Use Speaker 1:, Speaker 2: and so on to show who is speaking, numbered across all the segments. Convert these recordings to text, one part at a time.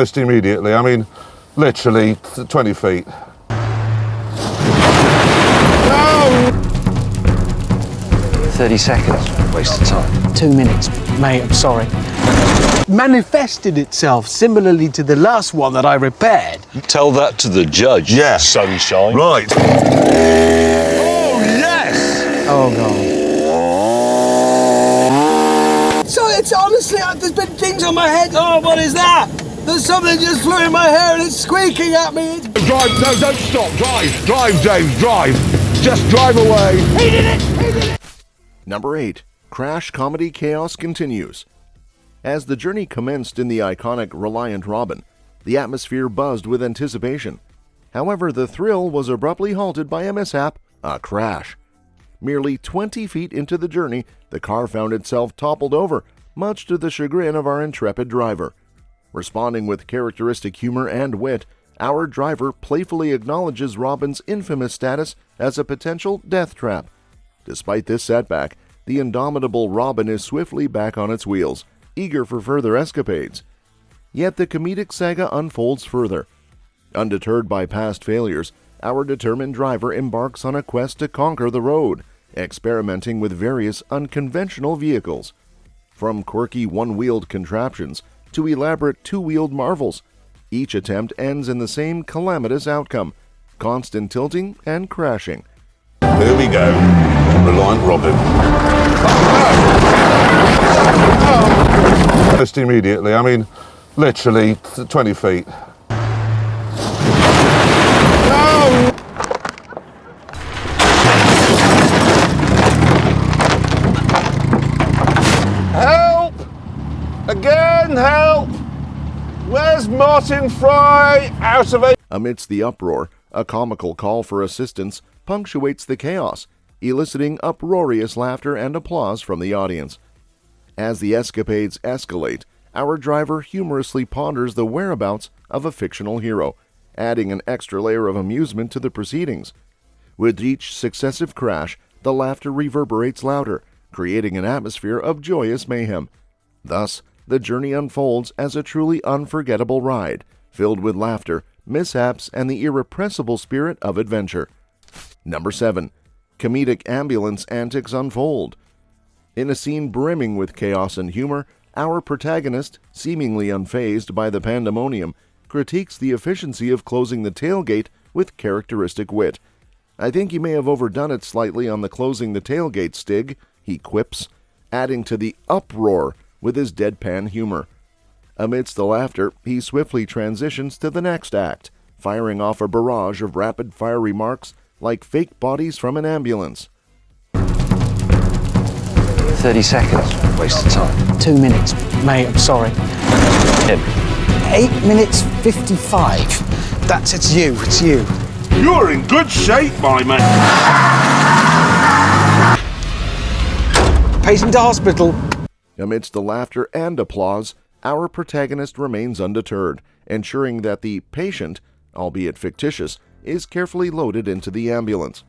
Speaker 1: Just immediately, I mean, literally 20 feet. No!
Speaker 2: 30 seconds, waste of time.
Speaker 3: 2 minutes, mate, I'm sorry. Manifested itself similarly to the last one that I repaired.
Speaker 4: Tell that to the judge, sunshine.
Speaker 1: Right.
Speaker 4: Oh, yes!
Speaker 3: Oh, God.
Speaker 5: So it's honestly, there's been things on my head. Oh, what is that? There's something just flew in my hair and it's squeaking at me.
Speaker 1: Drive, no, don't stop, drive, James, drive. Just drive away.
Speaker 5: He did it! He did it!
Speaker 6: Number 8. Crash comedy chaos continues. As the journey commenced in the iconic Reliant Robin, the atmosphere buzzed with anticipation. However, the thrill was abruptly halted by a mishap, a crash. Merely 20 feet into the journey, the car found itself toppled over, much to the chagrin of our intrepid driver. Responding with characteristic humor and wit, our driver playfully acknowledges Robin's infamous status as a potential death trap. Despite this setback, the indomitable Robin is swiftly back on its wheels, eager for further escapades. Yet the comedic saga unfolds further. Undeterred by past failures, our determined driver embarks on a quest to conquer the road, experimenting with various unconventional vehicles. From quirky one-wheeled contraptions to elaborate two-wheeled marvels, each attempt ends in the same calamitous outcome: constant tilting and crashing.
Speaker 1: Here we go, Reliant Robin. Just immediately, I mean, literally 20 feet. No! Help! Again, help! Where's Martin Fry? Out of it!
Speaker 6: Amidst the uproar, a comical call for assistance punctuates the chaos, eliciting uproarious laughter and applause from the audience. As the escapades escalate, our driver humorously ponders the whereabouts of a fictional hero, adding an extra layer of amusement to the proceedings. With each successive crash, the laughter reverberates louder, creating an atmosphere of joyous mayhem. Thus, the journey unfolds as a truly unforgettable ride, filled with laughter, mishaps, and the irrepressible spirit of adventure. Number 7. Comedic ambulance antics unfold. In a scene brimming with chaos and humor, our protagonist, seemingly unfazed by the pandemonium, critiques the efficiency of closing the tailgate with characteristic wit. "I think you may have overdone it slightly on the closing the tailgate stig," he quips, adding to the uproar with his deadpan humor. Amidst the laughter, he swiftly transitions to the next act, firing off a barrage of rapid-fire remarks like fake bodies from an ambulance.
Speaker 2: 30 seconds, waste of time.
Speaker 3: 2 minutes, mate, I'm sorry.
Speaker 2: Him.
Speaker 3: 8 minutes 55. It's you.
Speaker 1: You're in good shape, my man.
Speaker 3: Patient to hospital.
Speaker 6: Amidst the laughter and applause, our protagonist remains undeterred, ensuring that the patient, albeit fictitious, is carefully loaded into the ambulance.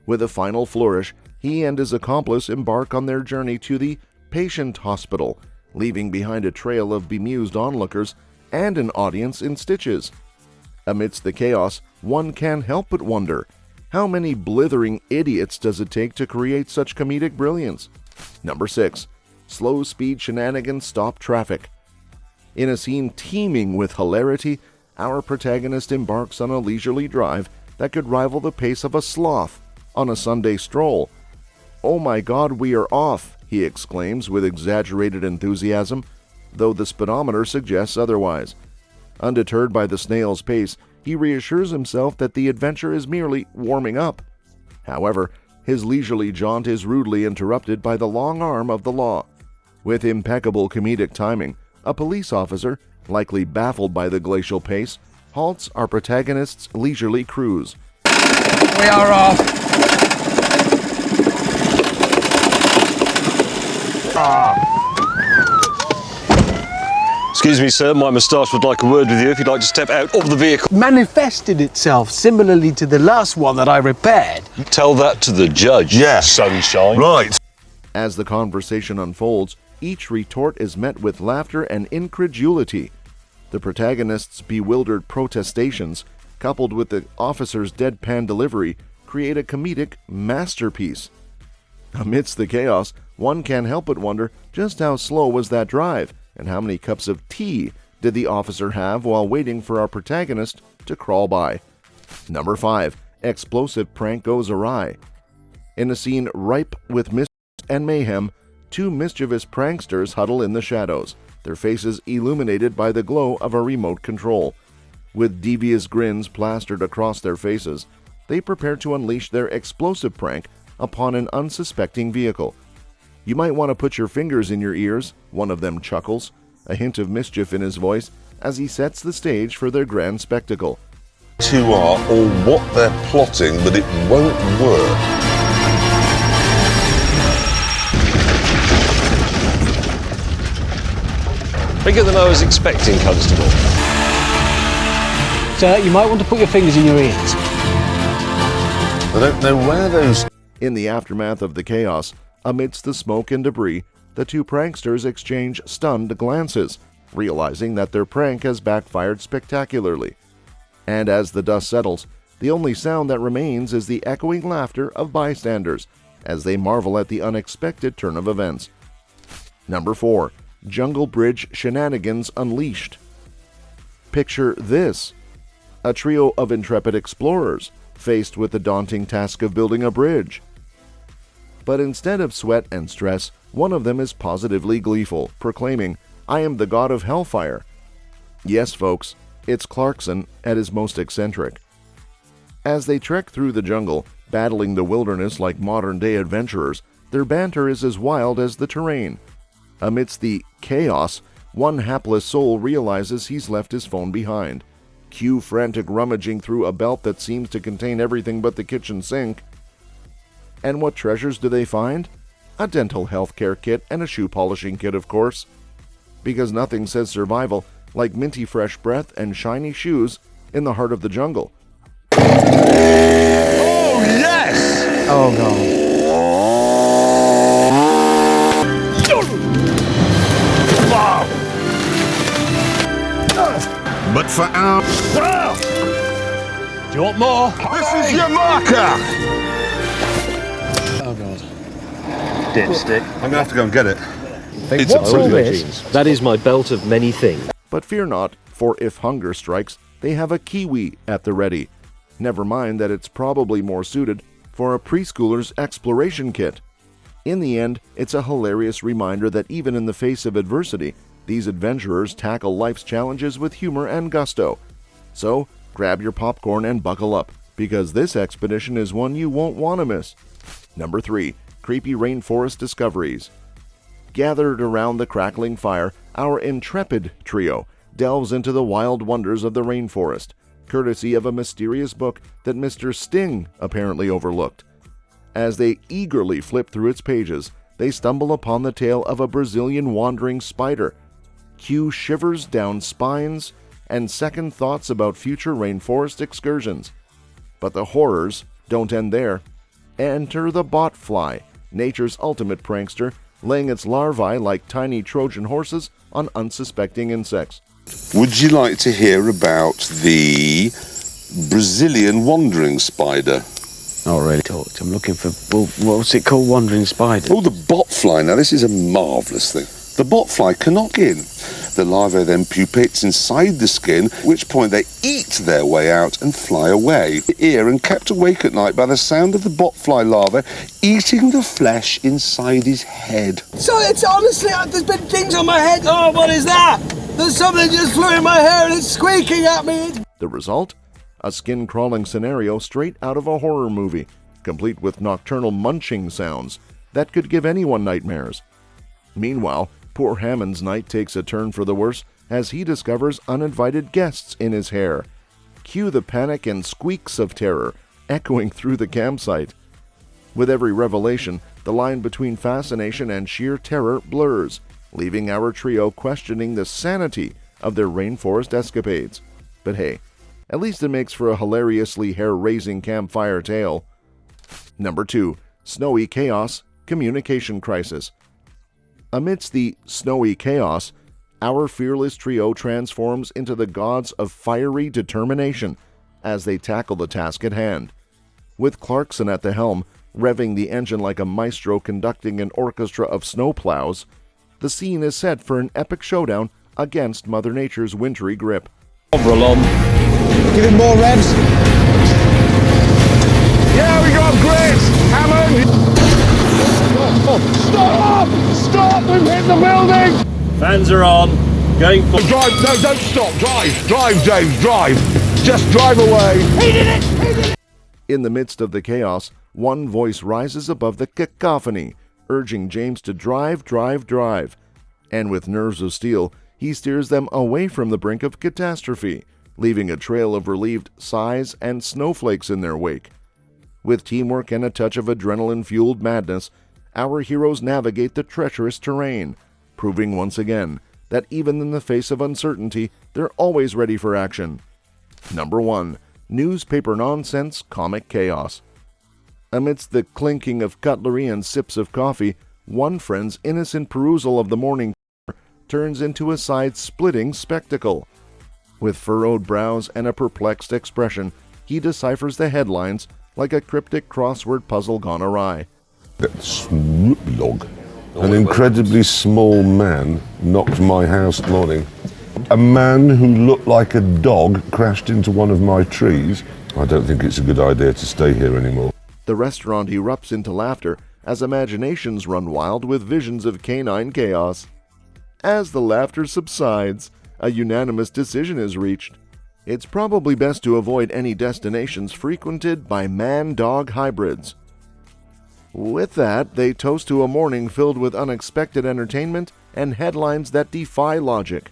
Speaker 6: With a final flourish, he and his accomplice embark on their journey to the patient hospital, leaving behind a trail of bemused onlookers and an audience in stitches. Amidst the chaos, one can't help but wonder, how many blithering idiots does it take to create such comedic brilliance? Number 6. Slow speed shenanigans stop traffic. In a scene teeming with hilarity, our protagonist embarks on a leisurely drive that could rival the pace of a sloth on a Sunday stroll. "Oh my God, we are off," he exclaims with exaggerated enthusiasm, though the speedometer suggests otherwise. Undeterred by the snail's pace, he reassures himself that the adventure is merely warming up. However, his leisurely jaunt is rudely interrupted by the long arm of the law. With impeccable comedic timing, a police officer, likely baffled by the glacial pace, halts our protagonist's leisurely cruise.
Speaker 5: We are off.
Speaker 4: Excuse me, sir, my moustache would like a word with you if you'd like to step out of the vehicle.
Speaker 3: Manifested itself similarly to the last one that I repaired.
Speaker 4: Tell that to the judge, sunshine.
Speaker 1: Right.
Speaker 6: As the conversation unfolds, each retort is met with laughter and incredulity. The protagonist's bewildered protestations, coupled with the officer's deadpan delivery, create a comedic masterpiece. Amidst the chaos, one can't help but wonder just how slow was that drive, and how many cups of tea did the officer have while waiting for our protagonist to crawl by. Number 5. Explosive prank goes awry. In a scene ripe with mischief and mayhem, two mischievous pranksters huddle in the shadows, their faces illuminated by the glow of a remote control. With devious grins plastered across their faces, they prepare to unleash their explosive prank upon an unsuspecting vehicle. You might want to put your fingers in your ears, one of them chuckles, a hint of mischief in his voice as he sets the stage for their grand spectacle.
Speaker 7: Who are or what they're plotting, but it won't work.
Speaker 4: Bigger than I was expecting, Constable.
Speaker 3: Sir, you might want to put your fingers in your ears.
Speaker 7: I don't know where those...
Speaker 6: In the aftermath of the chaos, amidst the smoke and debris, the two pranksters exchange stunned glances, realizing that their prank has backfired spectacularly. And as the dust settles, the only sound that remains is the echoing laughter of bystanders as they marvel at the unexpected turn of events. Number 4. Jungle Bridge Shenanigans Unleashed. Picture this: a trio of intrepid explorers faced with the daunting task of building a bridge. But instead of sweat and stress, one of them is positively gleeful, proclaiming, "I am the god of hellfire." Yes, folks, it's Clarkson at his most eccentric. As they trek through the jungle, battling the wilderness like modern-day adventurers, their banter is as wild as the terrain. Amidst the chaos, one hapless soul realizes he's left his phone behind. Cue frantic rummaging through a belt that seems to contain everything but the kitchen sink. And what treasures do they find? A dental health care kit and a shoe polishing kit, of course. Because nothing says survival like minty fresh breath and shiny shoes in the heart of the jungle.
Speaker 1: Oh, yes!
Speaker 3: Oh, God.
Speaker 1: But for our...
Speaker 3: Do you want more?
Speaker 1: This is your marker!
Speaker 3: Oh, God.
Speaker 2: Dipstick.
Speaker 7: I'm going to have to go and get it.
Speaker 3: What's all this?
Speaker 2: That is my belt of many things.
Speaker 6: But fear not, for if hunger strikes, they have a kiwi at the ready. Never mind that it's probably more suited for a preschooler's exploration kit. In the end, it's a hilarious reminder that even in the face of adversity, these adventurers tackle life's challenges with humor and gusto. So, grab your popcorn and buckle up, because this expedition is one you won't want to miss. Number 3. Creepy Rainforest Discoveries. Gathered around the crackling fire, our intrepid trio delves into the wild wonders of the rainforest, courtesy of a mysterious book that Mr. Sting apparently overlooked. As they eagerly flip through its pages, they stumble upon the tale of a Brazilian wandering spider. Cue shivers down spines and second thoughts about future rainforest excursions. But the horrors don't end there. Enter the botfly, nature's ultimate prankster, laying its larvae like tiny Trojan horses on unsuspecting insects.
Speaker 7: Would you like to hear about the Brazilian wandering spider?
Speaker 8: Not really talked. I'm looking for, well, what's it called? Wandering spider?
Speaker 7: Oh, the botfly. Now, this is a marvellous thing. The botfly cannot skin. The larvae then pupates inside the skin, at which point they eat their way out and fly away. Ear and kept awake at night by the sound of the botfly larvae eating the flesh inside his head.
Speaker 5: So it's honestly, there's been things on my head. Oh, what is that? There's something just flew in my hair and it's squeaking at me.
Speaker 6: The result? A skin-crawling scenario straight out of a horror movie, complete with nocturnal munching sounds that could give anyone nightmares. Meanwhile, poor Hammond's night takes a turn for the worse as he discovers uninvited guests in his hair. Cue the panic and squeaks of terror echoing through the campsite. With every revelation, the line between fascination and sheer terror blurs, leaving our trio questioning the sanity of their rainforest escapades. But hey, at least it makes for a hilariously hair-raising campfire tale. Number 2. Snowy Chaos Communication Crisis. Amidst the snowy chaos, our fearless trio transforms into the gods of fiery determination as they tackle the task at hand. With Clarkson at the helm, revving the engine like a maestro conducting an orchestra of snowplows, the scene is set for an epic showdown against Mother Nature's wintry grip.
Speaker 4: Roll on.
Speaker 5: Give it more revs.
Speaker 1: Yeah, we got Grit! Hammond! Stop! Stop! We've hit the building!
Speaker 2: Fans are on. Going for...
Speaker 1: Drive! No, don't stop! Drive! Drive, Dave! Drive! Just drive away! He did it! He did it!
Speaker 6: In the midst of the chaos, one voice rises above the cacophony, urging James to drive, drive, drive. And with nerves of steel, he steers them away from the brink of catastrophe, leaving a trail of relieved sighs and snowflakes in their wake. With teamwork and a touch of adrenaline-fueled madness, our heroes navigate the treacherous terrain, proving once again that even in the face of uncertainty, they're always ready for action. Number 1. Newspaper nonsense, comic chaos. Amidst the clinking of cutlery and sips of coffee, one friend's innocent perusal of the morning turns into a side-splitting spectacle. With furrowed brows and a perplexed expression, he deciphers the headlines like a cryptic crossword puzzle gone awry.
Speaker 9: Log. An incredibly small man knocked my house this morning. A man who looked like a dog crashed into one of my trees. I don't think it's a good idea to stay here anymore.
Speaker 6: The restaurant erupts into laughter as imaginations run wild with visions of canine chaos. As the laughter subsides, a unanimous decision is reached. It's probably best to avoid any destinations frequented by man-dog hybrids. With that, they toast to a morning filled with unexpected entertainment and headlines that defy logic.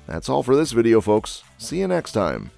Speaker 6: That's all for this video, folks. See you next time.